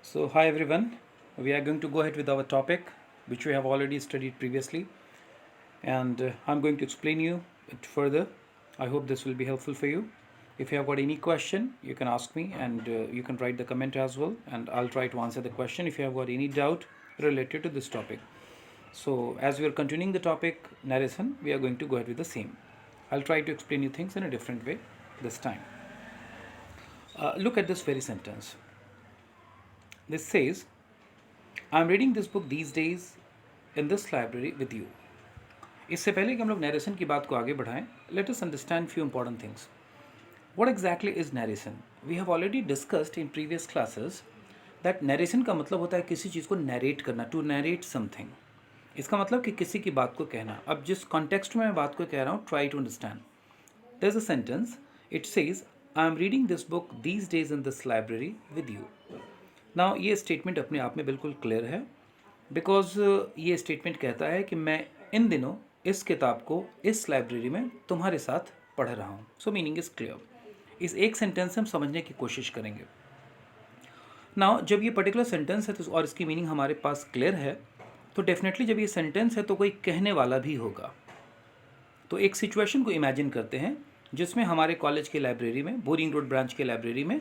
So, hi everyone. We are going to go ahead with our topic, which we have already studied previously, and I'm going to explain you it further. I hope this will be helpful for you. If you have got any question, you can ask me, and you can write the comment as well, and I'll try to answer the question if you have got any doubt related to this topic. So, as we are continuing the topic narration, we are going to go ahead with the same. I'll try to explain you things in a different way this time. Look at this very sentence. This says, I'm reading this book these days in this library with you. इससे पहले कि हम लोग narration की बात को आगे बढ़ाएं, let us understand few important things. What exactly is narration? We have already discussed in previous classes that narration का मतलब होता है किसी चीज़ को narrate करना, to narrate something. इसका मतलब कि किसी की बात को कहना. अब जिस context में मैं बात को कह रहा हूँ, try to understand. There's a sentence. It says, I am reading this book these days in this library with you. Now ये स्टेटमेंट अपने आप में बिल्कुल क्लियर है बिकॉज ये स्टेटमेंट कहता है कि मैं इन दिनों इस किताब को इस लाइब्रेरी में तुम्हारे साथ पढ़ रहा हूँ. सो मीनिंग इज क्लियर. इस एक सेंटेंस से हम समझने की कोशिश करेंगे. नाउ जब ये पर्टिकुलर सेंटेंस है तो और इसकी मीनिंग हमारे पास क्लियर है तो डेफिनेटली जब ये सेंटेंस है तो कोई कहने वाला भी होगा. तो एक सिचुएशन को इमेजिन करते हैं जिसमें हमारे कॉलेज के लाइब्रेरी में, बोरिंग रोड ब्रांच के लाइब्रेरी में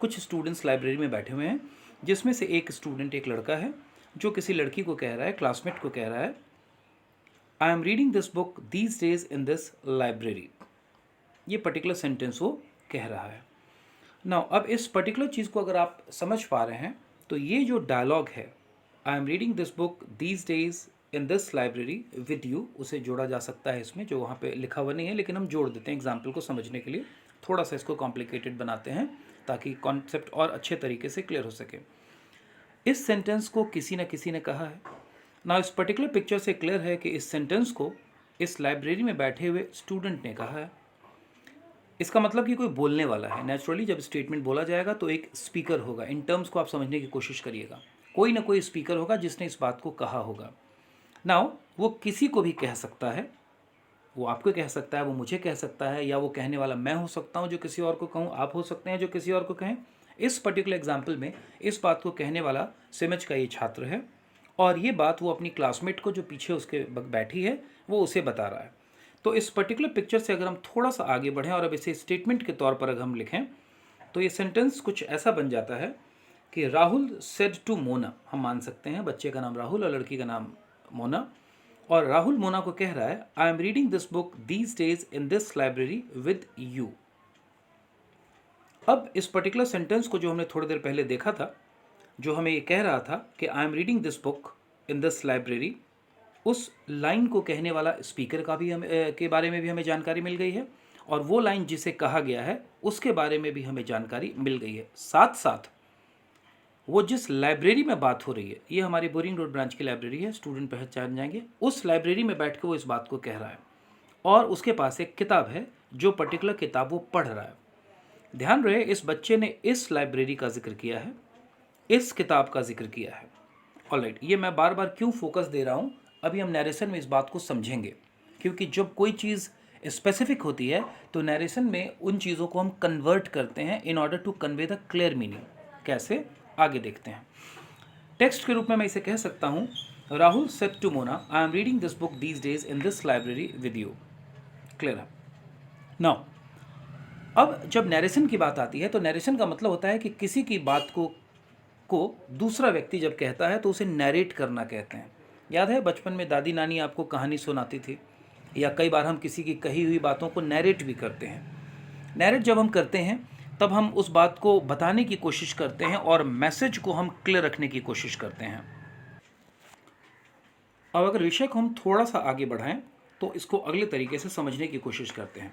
कुछ स्टूडेंट्स लाइब्रेरी में बैठे हुए हैं, जिसमें से एक स्टूडेंट, एक लड़का है जो किसी लड़की को कह रहा है, क्लासमेट को कह रहा है, आई am reading this book these days in this library. ये पर्टिकुलर सेंटेंस वो कह रहा है. नाउ अब इस पर्टिकुलर चीज़ को अगर आप समझ पा रहे हैं तो ये जो डायलॉग है, आई am reading this book these days in this library with you, उसे जोड़ा जा सकता है इसमें, जो वहाँ पे लिखा हुआ नहीं है लेकिन हम जोड़ देते हैं एग्जाम्पल को समझने के लिए. थोड़ा सा इसको कॉम्प्लिकेटेड बनाते हैं ताकि कॉन्सेप्ट और अच्छे तरीके से क्लियर हो सके. इस सेंटेंस को किसी न किसी ने कहा है. ना इस पर्टिकुलर पिक्चर से क्लियर है कि इस सेंटेंस को इस लाइब्रेरी में बैठे हुए स्टूडेंट ने कहा है. इसका मतलब कि कोई बोलने वाला है. नेचुरली जब स्टेटमेंट बोला जाएगा तो एक स्पीकर होगा. इन टर्म्स को आप समझने की कोशिश करिएगा. कोई ना कोई स्पीकर होगा जिसने इस बात को कहा होगा. नाउ वो किसी को भी कह सकता है, वो आपको कह सकता है, वो मुझे कह सकता है, या वो कहने वाला मैं हो सकता हूँ जो किसी और को कहूँ, आप हो सकते हैं जो किसी और को कहें. इस पर्टिकुलर एग्जाम्पल में इस बात को कहने वाला सिमज का ये छात्र है और ये बात वो अपनी क्लासमेट को जो पीछे उसके बैठी है वो उसे बता रहा है. तो इस पर्टिकुलर पिक्चर से अगर हम थोड़ा सा आगे बढ़ें और अब इसे स्टेटमेंट के तौर पर अगर हम लिखें तो ये सेंटेंस कुछ ऐसा बन जाता है कि राहुल सेड टू मोना. हम मान सकते हैं बच्चे का नाम राहुल और लड़की का नाम मोना, और राहुल मोना को कह रहा है, आई am reading this book these days in this library with you. अब इस पर्टिकुलर सेंटेंस को जो हमने थोड़ी देर पहले देखा था, जो हमें ये कह रहा था कि आई am reading this book in this library, उस लाइन को कहने वाला स्पीकर का भी के बारे में भी हमें जानकारी मिल गई है और वो लाइन जिसे कहा गया है उसके बारे में भी हमें जानकारी मिल गई है. साथ साथ वो जिस लाइब्रेरी में बात हो रही है, ये हमारी बोरिंग रोड ब्रांच की लाइब्रेरी है, स्टूडेंट पहचान जाएंगे, उस लाइब्रेरी में बैठ के वो इस बात को कह रहा है और उसके पास एक किताब है जो पर्टिकुलर किताब वो पढ़ रहा है. ध्यान रहे इस बच्चे ने इस लाइब्रेरी का जिक्र किया है, इस किताब का जिक्र किया है. ऑलराइट, ये मैं बार बार क्यों फोकस दे रहा हूँ, अभी हम नरेशन में इस बात को समझेंगे, क्योंकि जब कोई चीज़ स्पेसिफिक होती है तो नरेशन में उन चीज़ों को हम कन्वर्ट करते हैं in order to convey the clear meaning. कैसे, आगे देखते हैं. टेक्स्ट के रूप में मैं इसे कह सकता हूँ, Rahul said to Mona, I am reading this book these days in this library with you. Clear है. नाउ अब जब नरेशन की बात आती है तो नरेशन का मतलब होता है कि किसी की बात को दूसरा व्यक्ति जब कहता है तो उसे नरेट करना कहते हैं. याद है बचपन में दादी नानी आपको कहानी सुनाती थी, या कई बार हम किसी की कही हुई बातों को नरेट भी करते हैं. नरेट जब हम करते हैं तब हम उस बात को बताने की कोशिश करते हैं और मैसेज को हम क्लियर रखने की कोशिश करते हैं. अब अगर विषय को हम थोड़ा सा आगे बढ़ाएं तो इसको अगले तरीके से समझने की कोशिश करते हैं.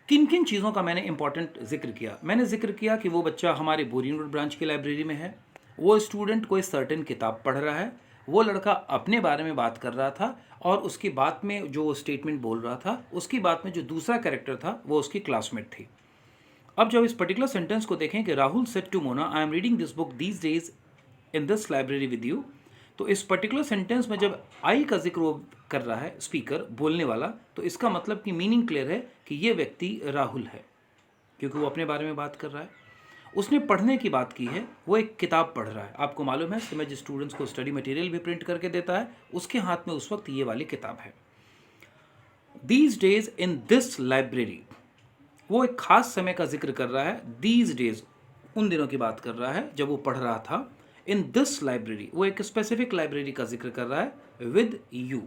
किन किन चीज़ों का मैंने इंपॉर्टेंट जिक्र किया. मैंने जिक्र किया कि वो बच्चा हमारे बोरिंग रोड ब्रांच की लाइब्रेरी में है, वो स्टूडेंट कोई सर्टेन किताब पढ़ रहा है, वो लड़का अपने बारे में बात कर रहा था और उसकी बात में जो स्टेटमेंट बोल रहा था उसकी बात में जो दूसरा कैरेक्टर था वो उसकी क्लासमेट थी. अब जब इस पर्टिकुलर सेंटेंस को देखें कि Rahul said to Mona, I am reading this book these days in this library with you, तो इस पर्टिकुलर सेंटेंस में जब आई का जिक्र वो कर रहा है, स्पीकर, बोलने वाला, तो इसका मतलब कि मीनिंग क्लियर है कि ये व्यक्ति राहुल है, क्योंकि वो अपने बारे में बात कर रहा है. उसने पढ़ने की बात की है, वो एक किताब पढ़ रहा है। आपको मालूम है सिमज स्टूडेंट्स को स्टडी मटेरियल भी प्रिंट करके देता है, उसके हाथ में उस वक्त ये वाली किताब है। These days in this library, वो एक खास समय का जिक्र कर रहा है। दीज डेज, उन दिनों की बात कर रहा है जब वो पढ़ रहा था। इन दिस लाइब्रेरी, वो एक स्पेसिफिक लाइब्रेरी का जिक्र कर रहा है विद यू।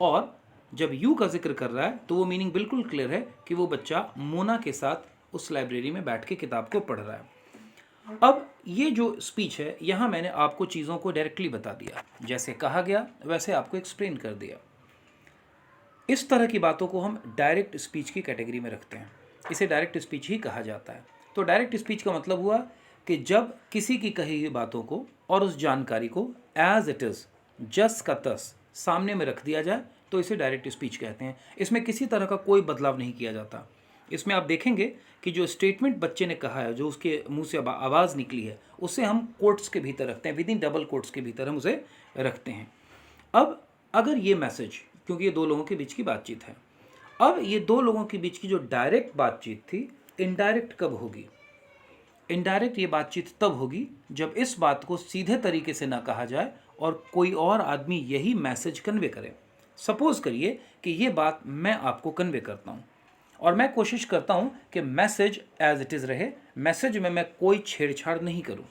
और जब यू का जिक्र कर रहा है तो वो मीनिंग बिल्कुल क्लियर है कि वो बच्चा मोना के साथ उस लाइब्रेरी में बैठ के किताब को पढ़ रहा है। अब ये जो स्पीच है, यहाँ मैंने आपको चीज़ों को डायरेक्टली बता दिया, जैसे कहा गया वैसे आपको एक्सप्लेन कर दिया। इस तरह की बातों को हम डायरेक्ट स्पीच की कैटेगरी में रखते हैं, इसे डायरेक्ट स्पीच ही कहा जाता है। तो डायरेक्ट स्पीच का मतलब हुआ कि जब किसी की कही हुई बातों को और उस जानकारी को एज इट इज़, जस का तस सामने में रख दिया जाए तो इसे डायरेक्ट स्पीच कहते हैं। इसमें किसी तरह का कोई बदलाव नहीं किया जाता। इसमें आप देखेंगे कि जो स्टेटमेंट बच्चे ने कहा है, जो उसके मुंह से आवाज़ निकली है, उसे हम कोट्स के भीतर रखते हैं, विद इन डबल कोट्स के भीतर हम उसे रखते हैं। अब अगर ये मैसेज, क्योंकि ये दो लोगों के बीच की बातचीत है, अब ये दो लोगों के बीच की जो डायरेक्ट बातचीत थी, इनडायरेक्ट कब होगी? इनडायरेक्ट ये बातचीत तब होगी जब इस बात को सीधे तरीके से ना कहा जाए और कोई और आदमी यही मैसेज कन्वे करे। सपोज करिए कि ये बात मैं आपको कन्वे करता हूँ और मैं कोशिश करता हूँ कि मैसेज एज इट इज़ रहे, मैसेज में मैं कोई छेड़छाड़ नहीं करूँ।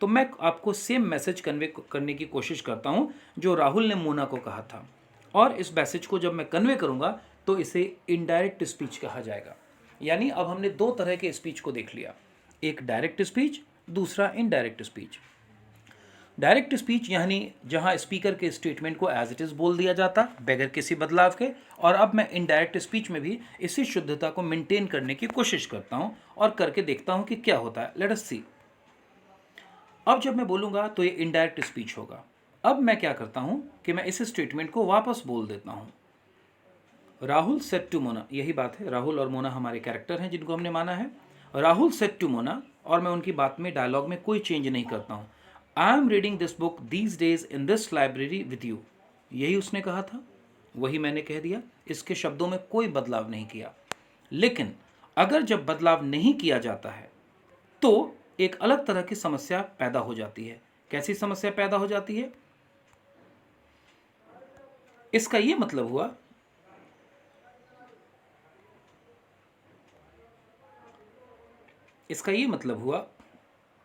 तो मैं आपको सेम मैसेज कन्वे करने की कोशिश करता हूँ जो राहुल ने मोना को कहा था, और इस मैसेज को जब मैं कन्वे करूँगा तो इसे इनडायरेक्ट स्पीच कहा जाएगा। यानी अब हमने दो तरह के स्पीच को देख लिया, एक डायरेक्ट स्पीच, दूसरा इनडायरेक्ट स्पीच। डायरेक्ट स्पीच यानी जहां स्पीकर के स्टेटमेंट को एज इट इज़ बोल दिया जाता बगैर किसी बदलाव के, और अब मैं इनडायरेक्ट स्पीच में भी इसी शुद्धता को मेंटेन करने की कोशिश करता हूं और करके देखता हूं कि क्या होता है। लेट अस सी। अब जब मैं बोलूँगा तो ये इनडायरेक्ट स्पीच होगा। अब मैं क्या करता हूं कि मैं इस स्टेटमेंट को वापस बोल देता हूं। राहुल सेड टू मोना, यही बात है, राहुल और मोना हमारे कैरेक्टर हैं जिनको हमने माना है। राहुल सेड टू मोना, और मैं उनकी बात में, डायलॉग में कोई चेंज नहीं करता हूँ। आई am reading this book these days in this library with you, यही उसने कहा था, वही मैंने कह दिया, इसके शब्दों में कोई बदलाव नहीं किया। लेकिन अगर जब बदलाव नहीं किया जाता है तो एक अलग तरह की समस्या पैदा हो जाती है। कैसी समस्या पैदा हो जाती है? इसका यह मतलब हुआ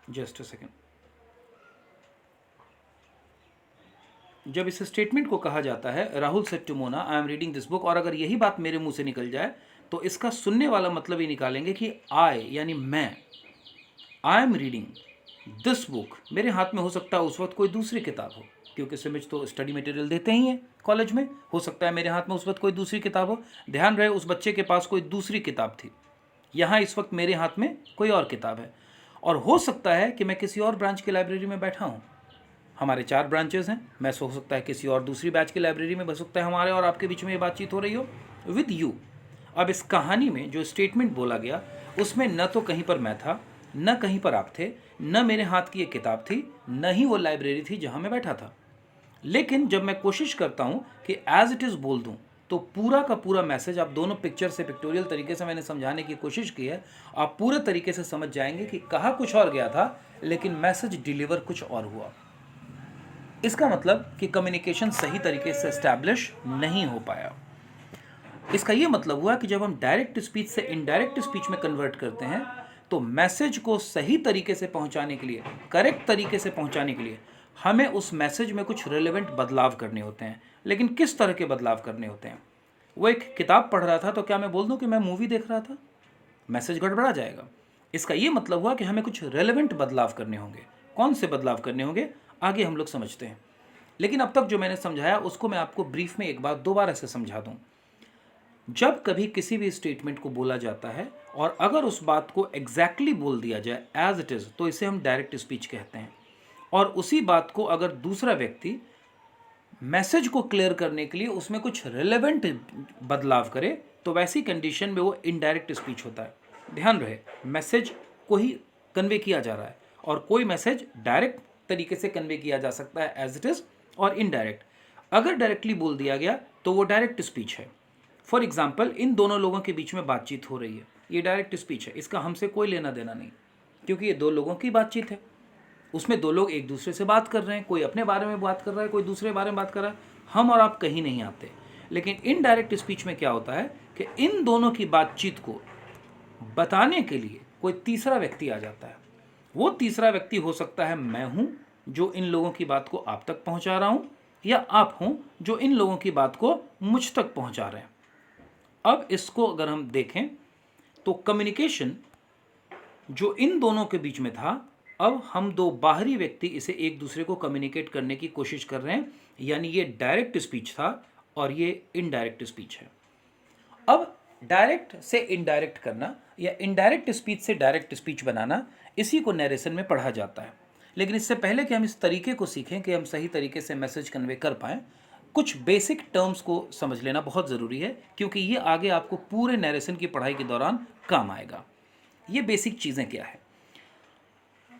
जस्ट अ सेकेंड, जब इस स्टेटमेंट को कहा जाता है Rahul said to Mona I am reading this book, और अगर यही बात मेरे मुंह से निकल जाए तो इसका सुनने वाला मतलब ये निकालेंगे कि आई यानी मैं, आई एम रीडिंग दिस बुक, मेरे हाथ में हो सकता है उस वक्त कोई दूसरी किताब हो, क्योंकि सिमिज तो स्टडी मटेरियल देते ही हैं कॉलेज में, हो सकता है मेरे हाथ में उस वक्त कोई दूसरी किताब हो। ध्यान रहे उस बच्चे के पास कोई दूसरी किताब थी, यहाँ इस वक्त मेरे हाथ में कोई और किताब है। और हो सकता है कि मैं किसी और ब्रांच की लाइब्रेरी में बैठा हूँ, हमारे 4 ब्रांचेस हैं, मैं हो सकता है किसी और दूसरी बैच की लाइब्रेरी में, बन सकता है हमारे और आपके बीच में ये बातचीत हो रही हो विद यू। अब इस कहानी में जो स्टेटमेंट बोला गया उसमें न तो कहीं पर मैं था, न कहीं पर आप थे, न मेरे हाथ की एक किताब थी, न ही वो लाइब्रेरी थी जहाँ मैं बैठा था। लेकिन जब मैं कोशिश करता हूँ कि एज इट इज़ बोल दूँ तो पूरा का पूरा मैसेज, आप दोनों पिक्चर से, पिक्टोरियल तरीके से मैंने समझाने की कोशिश की है, आप पूरे तरीके से समझ जाएंगे कि कहा कुछ और गया था लेकिन मैसेज डिलीवर कुछ और हुआ। इसका मतलब कि कम्युनिकेशन सही तरीके से एस्टैब्लिश नहीं हो पाया। इसका यह मतलब हुआ कि जब हम डायरेक्ट स्पीच से इनडायरेक्ट स्पीच में कन्वर्ट करते हैं तो मैसेज को सही तरीके से पहुंचाने के लिए, करेक्ट तरीके से पहुंचाने के लिए हमें उस मैसेज में कुछ रिलेवेंट बदलाव करने होते हैं। लेकिन किस तरह के बदलाव करने होते हैं? वो एक किताब पढ़ रहा था तो क्या मैं बोल दूं कि मैं मूवी देख रहा था? मैसेज गड़बड़ा जाएगा। इसका ये मतलब हुआ कि हमें कुछ रेलेवेंट बदलाव करने होंगे। कौन से बदलाव करने होंगे आगे हम लोग समझते हैं, लेकिन अब तक जो मैंने समझाया उसको मैं आपको ब्रीफ में एक बार दोबारा से समझा दूं। जब कभी किसी भी स्टेटमेंट को बोला जाता है और अगर उस बात को एग्जैक्टली बोल दिया जाए एज इट इज़ तो इसे हम डायरेक्ट स्पीच कहते हैं। और उसी बात को अगर दूसरा व्यक्ति मैसेज को क्लियर करने के लिए उसमें कुछ रिलेवेंट बदलाव करे तो वैसी कंडीशन में वो इनडायरेक्ट स्पीच होता है। ध्यान रहे, मैसेज को ही कन्वे किया जा रहा है और कोई मैसेज डायरेक्ट तरीके से कन्वे किया जा सकता है एज इट इज़, और इनडायरेक्ट अगर डायरेक्टली बोल दिया गया तो वो डायरेक्ट स्पीच है। फॉर एग्जाम्पल, इन दोनों लोगों के बीच में बातचीत हो रही है, ये डायरेक्ट स्पीच है, इसका हमसे कोई लेना देना नहीं, क्योंकि ये दो लोगों की बातचीत है, उसमें दो लोग एक दूसरे से बात कर रहे हैं, कोई अपने बारे में बात कर रहा है, कोई दूसरे बारे में बात कर रहा है, हम और आप कहीं नहीं आते। लेकिन इनडायरेक्ट स्पीच में क्या होता है कि इन दोनों की बातचीत को बताने के लिए कोई तीसरा व्यक्ति आ जाता है। वो तीसरा व्यक्ति हो सकता है मैं हूं जो इन लोगों की बात को आप तक पहुंचा रहा हूं, या आप हों जो इन लोगों की बात को मुझ तक पहुंचा रहे हैं। अब इसको अगर हम देखें तो कम्युनिकेशन जो इन दोनों के बीच में था, अब हम दो बाहरी व्यक्ति इसे एक दूसरे को कम्युनिकेट करने की कोशिश कर रहे हैं, यानी ये डायरेक्ट स्पीच था और ये इनडायरेक्ट स्पीच है। अब डायरेक्ट से इनडायरेक्ट करना या इनडायरेक्ट स्पीच से डायरेक्ट स्पीच बनाना, इसी को नरेशन में पढ़ा जाता है। लेकिन इससे पहले कि हम इस तरीके को सीखें कि हम सही तरीके से मैसेज कन्वे कर पाएँ, कुछ बेसिक टर्म्स को समझ लेना बहुत ज़रूरी है, क्योंकि ये आगे आपको पूरे नरेशन की पढ़ाई के दौरान काम आएगा। ये बेसिक चीज़ें क्या है?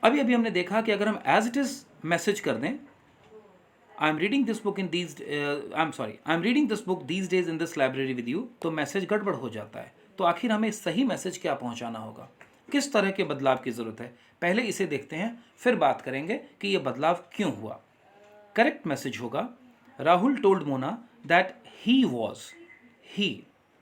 अभी अभी हमने देखा कि अगर हम एज इट इज़ मैसेज कर दें, आई am reading this book these days in this library with you, तो मैसेज गड़बड़ हो जाता है। तो आखिर हमें सही मैसेज क्या पहुंचाना होगा, किस तरह के बदलाव की ज़रूरत है, पहले इसे देखते हैं, फिर बात करेंगे कि यह बदलाव क्यों हुआ। करेक्ट मैसेज होगा, Rahul told Mona that he was, he,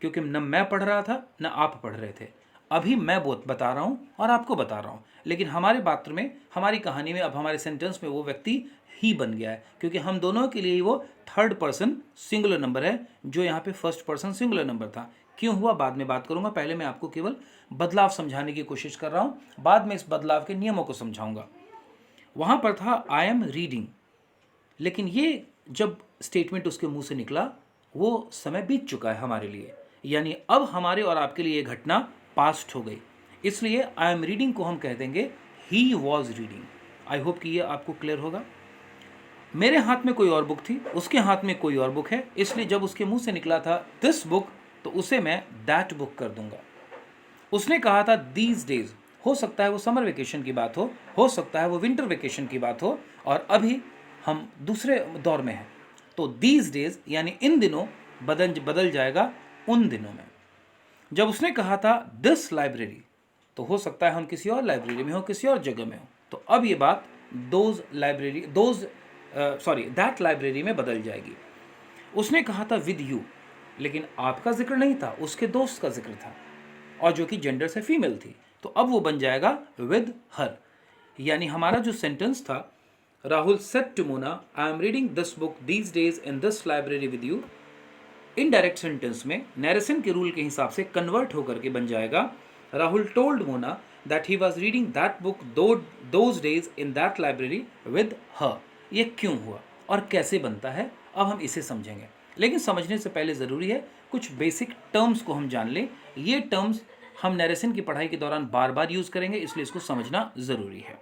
क्योंकि न मैं पढ़ रहा था न आप पढ़ रहे थे, अभी मैं बता रहा हूँ और आपको बता रहा हूँ, लेकिन हमारे पात्र में, हमारी कहानी में, अब हमारे सेंटेंस में वो व्यक्ति ही बन गया है, क्योंकि हम दोनों के लिए ही वो थर्ड पर्सन सिंगुलर नंबर है, जो यहाँ पे फर्स्ट पर्सन सिंगुलर नंबर था। क्यों हुआ बाद में बात करूँगा, पहले मैं आपको केवल बदलाव समझाने की कोशिश कर रहा हूँ, बाद में इस बदलाव के नियमों को समझाऊंगा। वहाँ पर था आई एम रीडिंग, लेकिन ये जब स्टेटमेंट उसके मुंह से निकला, वो समय बीत चुका है हमारे लिए, यानी अब हमारे और आपके लिए ये घटना पास्ट हो गई, इसलिए आई एम रीडिंग को हम कह देंगे ही वॉज रीडिंग। आई होप कि ये आपको क्लियर होगा। मेरे हाथ में कोई और बुक थी, उसके हाथ में कोई और बुक है, इसलिए जब उसके मुंह से निकला था दिस बुक, तो उसे मैं दैट बुक कर दूंगा। उसने कहा था दीज डेज, हो सकता है वो समर वेकेशन की बात हो सकता है वो विंटर वेकेशन की बात हो, और अभी हम दूसरे दौर में हैं, तो दीज डेज यानी इन दिनों बदल जाएगा उन दिनों में। जब उसने कहा था दिस लाइब्रेरी, तो हो सकता है हम किसी और लाइब्रेरी में हो, किसी और जगह में हो, तो अब ये बात दैट लाइब्रेरी में बदल जाएगी। उसने कहा था विद यू, लेकिन आपका जिक्र नहीं था, उसके दोस्त का जिक्र था, और जो कि जेंडर से फीमेल थी, तो अब वो बन जाएगा विद हर। यानी हमारा जो सेंटेंस था, Rahul said to Mona I am reading this book these days in this library with you, indirect sentence में नरेशन के रूल के हिसाब से कन्वर्ट होकर के बन जाएगा Rahul told Mona that he was reading that book those days in that library with her. ये क्यों हुआ और कैसे बनता है, अब हम इसे समझेंगे, लेकिन समझने से पहले ज़रूरी है कुछ बेसिक टर्म्स को हम जान लें। ये टर्म्स हम नरेशन की पढ़ाई के दौरान बार बार यूज़ करेंगे, इसलिए इसको समझना ज़रूरी है।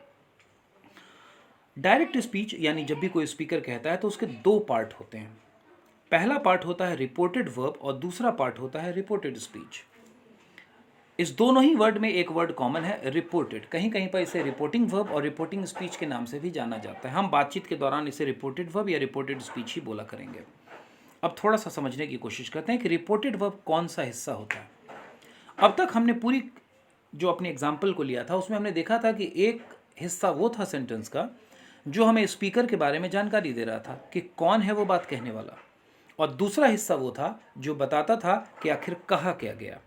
डायरेक्ट स्पीच यानी जब भी कोई स्पीकर कहता है तो उसके दो पार्ट होते हैं। पहला पार्ट होता है रिपोर्टेड वर्ब और दूसरा पार्ट होता है रिपोर्टेड स्पीच। इस दोनों ही वर्ड में एक वर्ड कॉमन है, रिपोर्टेड। कहीं कहीं पर इसे रिपोर्टिंग वर्ब और रिपोर्टिंग स्पीच के नाम से भी जाना जाता है। हम बातचीत के दौरान इसे रिपोर्टेड वर्ब या रिपोर्टेड स्पीच ही बोला करेंगे। अब थोड़ा सा समझने की कोशिश करते हैं कि रिपोर्टेड वर्ब कौन सा हिस्सा होता है। अब तक हमने पूरी जो अपने एग्जाम्पल को लिया था, उसमें हमने देखा था कि एक हिस्सा वो था सेंटेंस का जो हमें स्पीकर के बारे में जानकारी दे रहा था कि कौन है वो बात कहने वाला, और दूसरा हिस्सा वो था जो बताता था कि आखिर कहा क्या गया।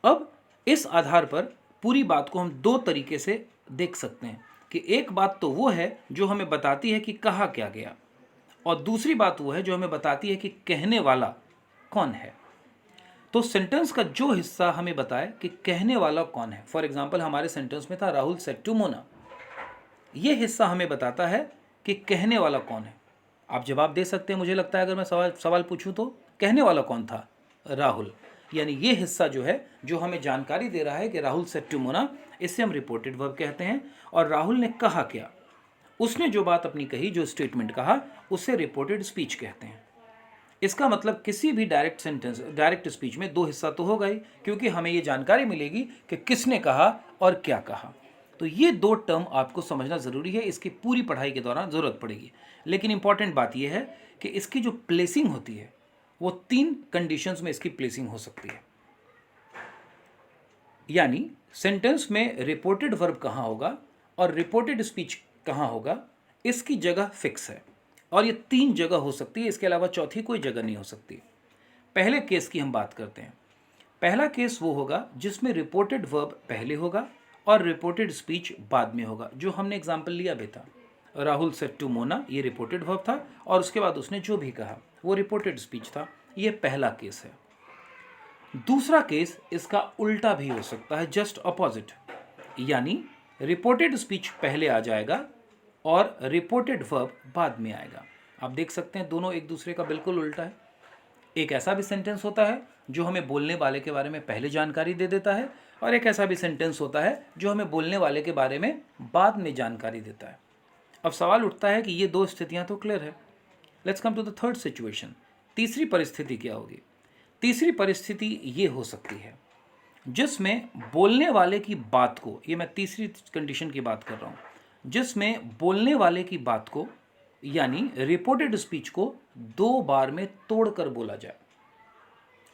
अब इस आधार पर पूरी बात को हम दो तरीके से देख सकते हैं कि एक बात तो वो है जो हमें बताती है कि कहा क्या गया, और दूसरी बात वो है जो हमें बताती है कि कहने वाला कौन है। तो सेंटेंस का जो हिस्सा हमें बताए कि कहने वाला कौन है, फॉर एग्जाम्पल हमारे सेंटेंस में था राहुल सेड टू मोना, ये हिस्सा हमें बताता है कि कहने वाला कौन है। आप जवाब दे सकते हैं, मुझे लगता है अगर मैं सवाल पूछूं तो कहने वाला कौन था, राहुल। यानी ये हिस्सा जो है जो हमें जानकारी दे रहा है कि राहुल सेड टू मोना, इसे हम रिपोर्टेड वर्ब कहते हैं। और राहुल ने कहा क्या, उसने जो बात अपनी कही, जो स्टेटमेंट कहा, उसे रिपोर्टेड स्पीच कहते हैं। इसका मतलब किसी भी डायरेक्ट स्पीच में दो हिस्सा तो होगा ही, क्योंकि हमें ये जानकारी मिलेगी कि किसने कहा और क्या कहा। तो ये दो टर्म आपको समझना ज़रूरी है, इसकी पूरी पढ़ाई के दौरान ज़रूरत पड़ेगी। लेकिन इंपॉर्टेंट बात यह है कि इसकी जो प्लेसिंग होती है वो तीन कंडीशंस में इसकी प्लेसिंग हो सकती है। यानी सेंटेंस में रिपोर्टेड वर्ब कहाँ होगा और रिपोर्टेड स्पीच कहाँ होगा, इसकी जगह फिक्स है और ये 3 जगह हो सकती है, इसके अलावा चौथी कोई जगह नहीं हो सकती। पहले केस की हम बात करते हैं। पहला केस वो होगा जिसमें रिपोर्टेड वर्ब पहले होगा और रिपोर्टेड स्पीच बाद में होगा, जो हमने एग्जाम्पल लिया भी था। राहुल सेड टू मोना, ये रिपोर्टेड वर्ब था और उसके बाद उसने जो भी कहा वो रिपोर्टेड स्पीच था। ये पहला केस है। दूसरा केस इसका उल्टा भी हो सकता है, जस्ट अपोजिट, यानी रिपोर्टेड स्पीच पहले आ जाएगा और रिपोर्टेड वर्ब बाद में आएगा। आप देख सकते हैं दोनों एक दूसरे का बिल्कुल उल्टा है। एक ऐसा भी सेंटेंस होता है जो हमें बोलने वाले के बारे में पहले जानकारी दे देता है और एक ऐसा भी सेंटेंस होता है जो हमें बोलने वाले के बारे में बाद में जानकारी देता है। अब सवाल उठता है कि ये दो स्थितियां तो क्लियर है। Let's come to the third situation. तीसरी परिस्थिति क्या होगी? तीसरी परिस्थिति ये हो सकती है जिसमें बोलने वाले की बात को, ये मैं तीसरी कंडीशन की बात कर रहा हूं, जिसमें बोलने वाले की बात को यानी रिपोर्टेड स्पीच को 2 बार में तोड़कर बोला जाए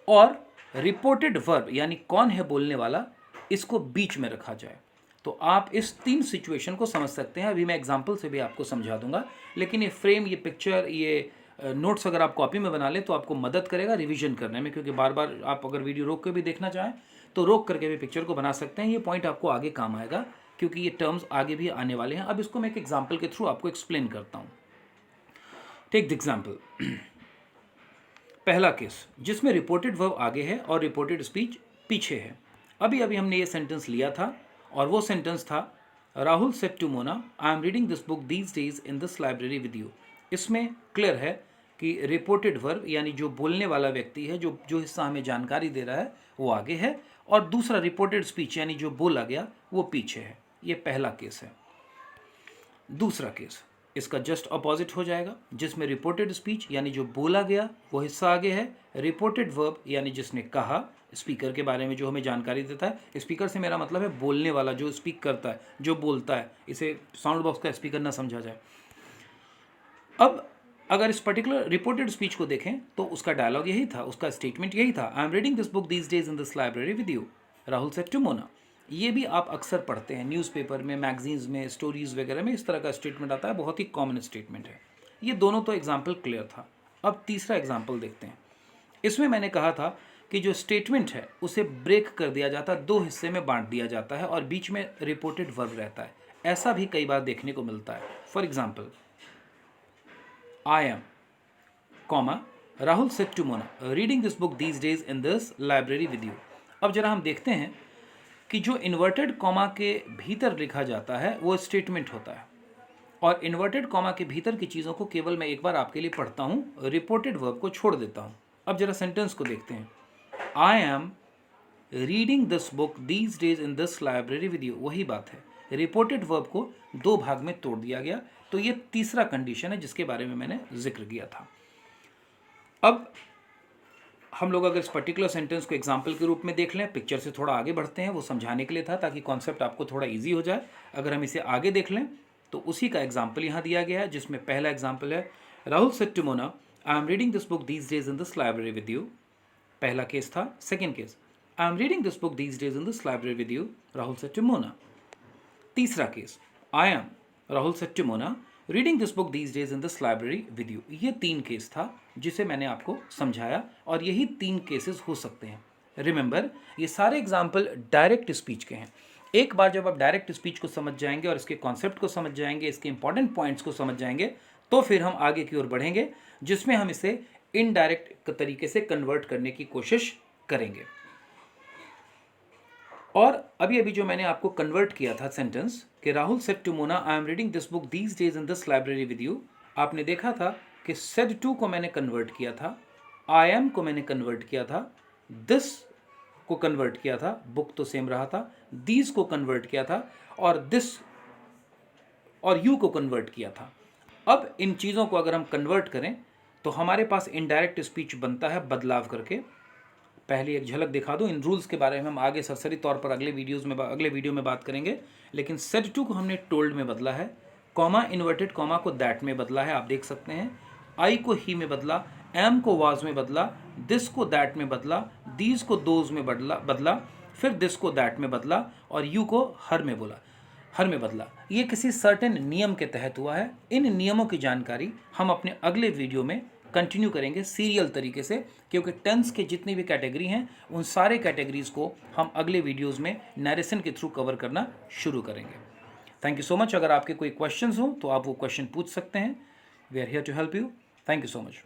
और रिपोर्टेड वर्ब यानी कौन है बोलने वाला, इसको बीच में रखा जाए। तो आप इस 3 सिचुएशन को समझ सकते हैं। अभी मैं एग्जांपल से भी आपको समझा दूंगा, लेकिन ये फ्रेम, ये पिक्चर, ये नोट्स अगर आप कॉपी में बना लें तो आपको मदद करेगा रिवीजन करने में, क्योंकि बार बार आप अगर वीडियो रोक कर भी देखना चाहें तो रोक करके भी पिक्चर को बना सकते हैं। ये पॉइंट आपको आगे काम आएगा क्योंकि ये टर्म्स आगे भी आने वाले हैं। अब इसको मैं एक एग्जाम्पल के थ्रू आपको एक्सप्लेन करता हूँ। Take the example. पहला केस जिसमें रिपोर्टेड वर्ब आगे है और रिपोर्टेड स्पीच पीछे है। अभी अभी हमने ये सेंटेंस लिया था और वो सेंटेंस था Rahul said to Mona, I am reading this book these days in this library with you. इसमें क्लियर है कि रिपोर्टेड वर्ब यानी जो बोलने वाला व्यक्ति है, जो हिस्सा हमें जानकारी दे रहा है, वो आगे है और दूसरा रिपोर्टेड स्पीच यानी जो बोला गया वो पीछे है। ये पहला केस है। दूसरा केस इसका जस्ट अपोजिट हो जाएगा, जिसमें रिपोर्टेड स्पीच यानी जो बोला गया वो हिस्सा आगे है, रिपोर्टेड वर्ब यानी जिसने कहा, स्पीकर के बारे में जो हमें जानकारी देता है। स्पीकर से मेरा मतलब है बोलने वाला, जो स्पीक करता है, जो बोलता है। इसे साउंड बॉक्स का स्पीकर ना समझा जाए। अब अगर इस पर्टिकुलर रिपोर्टेड स्पीच को देखें तो उसका डायलॉग यही था, उसका स्टेटमेंट यही था, I am reading this book these days in this library with you, Rahul said to Mona. ये भी आप अक्सर पढ़ते हैं न्यूज़पेपर में, मैगजीन्स में, स्टोरीज वगैरह में इस तरह का स्टेटमेंट आता है, बहुत ही कॉमन स्टेटमेंट है। ये दोनों तो एग्जाम्पल क्लियर था। अब तीसरा एग्जाम्पल देखते हैं। इसमें मैंने कहा था कि जो स्टेटमेंट है उसे ब्रेक कर दिया जाता है, 2 हिस्से में बांट दिया जाता है और बीच में रिपोर्टेड वर्ब रहता है। ऐसा भी कई बार देखने को मिलता है। For example, I am comma Rahul said to Mona reading this book these days in this library with you. अब जरा हम देखते हैं कि जो इन्वर्टेड कॉमा के भीतर लिखा जाता है वो स्टेटमेंट होता है और इन्वर्टेड कॉमा के भीतर की चीज़ों को केवल मैं एक बार आपके लिए पढ़ता हूँ, रिपोर्टेड वर्ब को छोड़ देता हूँ। अब जरा सेंटेंस को देखते हैं। आई am reading this book these days in this library with you, वही बात है, रिपोर्टेड वर्ब को 2 भाग में तोड़ दिया गया। तो ये तीसरा कंडीशन है जिसके बारे में मैंने जिक्र किया था। अब हम लोग अगर इस पर्टिकुलर सेंटेंस को एग्जाम्पल के रूप में देख लें, पिक्चर से थोड़ा आगे बढ़ते हैं, वो समझाने के लिए था ताकि कॉन्सेप्ट आपको थोड़ा इजी हो जाए। अगर हम इसे आगे देख लें तो उसी का एग्जाम्पल यहाँ दिया गया है, जिसमें पहला एग्जाम्पल है Rahul said to Mona, I am reading this book these days in this library with you. पहला केस था। Second case, I am reading this book these days in this library with you, Rahul said to Mona. तीसरा case, I am Rahul said to Mona reading this book these days in this library with you. ये 3 case था जिसे मैंने आपको समझाया और यही 3 cases हो सकते हैं। रिमेंबर, ये सारे एग्जाम्पल डायरेक्ट स्पीच के हैं। एक बार जब आप डायरेक्ट स्पीच को समझ जाएंगे और इसके कॉन्सेप्ट को समझ जाएंगे, इसके इंपॉर्टेंट पॉइंट्स को समझ जाएंगे, तो फिर हम आगे की ओर बढ़ेंगे जिसमें हम इसे इनडायरेक्ट तरीके से कन्वर्ट करने की कोशिश करेंगे। और अभी अभी जो मैंने आपको कन्वर्ट किया था सेंटेंस कि Rahul said to Mona, I am reading this book these days in this library with you, आपने देखा था कि सेड टू को मैंने कन्वर्ट किया था, आई एम को मैंने कन्वर्ट किया था, दिस को कन्वर्ट किया था, बुक तो सेम रहा था, दीज को कन्वर्ट किया था और दिस और यू को कन्वर्ट किया था। अब इन चीज़ों को अगर हम कन्वर्ट करें तो हमारे पास इनडायरेक्ट स्पीच बनता है बदलाव करके। पहले एक झलक दिखा दूं, इन रूल्स के बारे में हम आगे सरसरी तौर पर अगले वीडियो में बात करेंगे। लेकिन सेड टू को हमने टोल्ड में बदला है, कॉमा इन्वर्टेड कॉमा को दैट में बदला है, आप देख सकते हैं। आई को ही में बदला, एम को वाज में बदला, दिस को दैट में बदला, दीज को दोज में बदला, फिर दिस को दैट में बदला और यू को हर में बोला, हर में बदला। ये किसी सर्टेन नियम के तहत हुआ है। इन नियमों की जानकारी हम अपने अगले वीडियो में कंटिन्यू करेंगे सीरियल तरीके से, क्योंकि टेंस के जितनी भी कैटेगरी हैं उन सारे कैटेगरीज को हम अगले वीडियोस में नरेशन के थ्रू कवर करना शुरू करेंगे। Thank you so much. अगर आपके कोई क्वेश्चंस हो तो आप वो क्वेश्चन पूछ सकते हैं। We are here to help you. Thank you so much.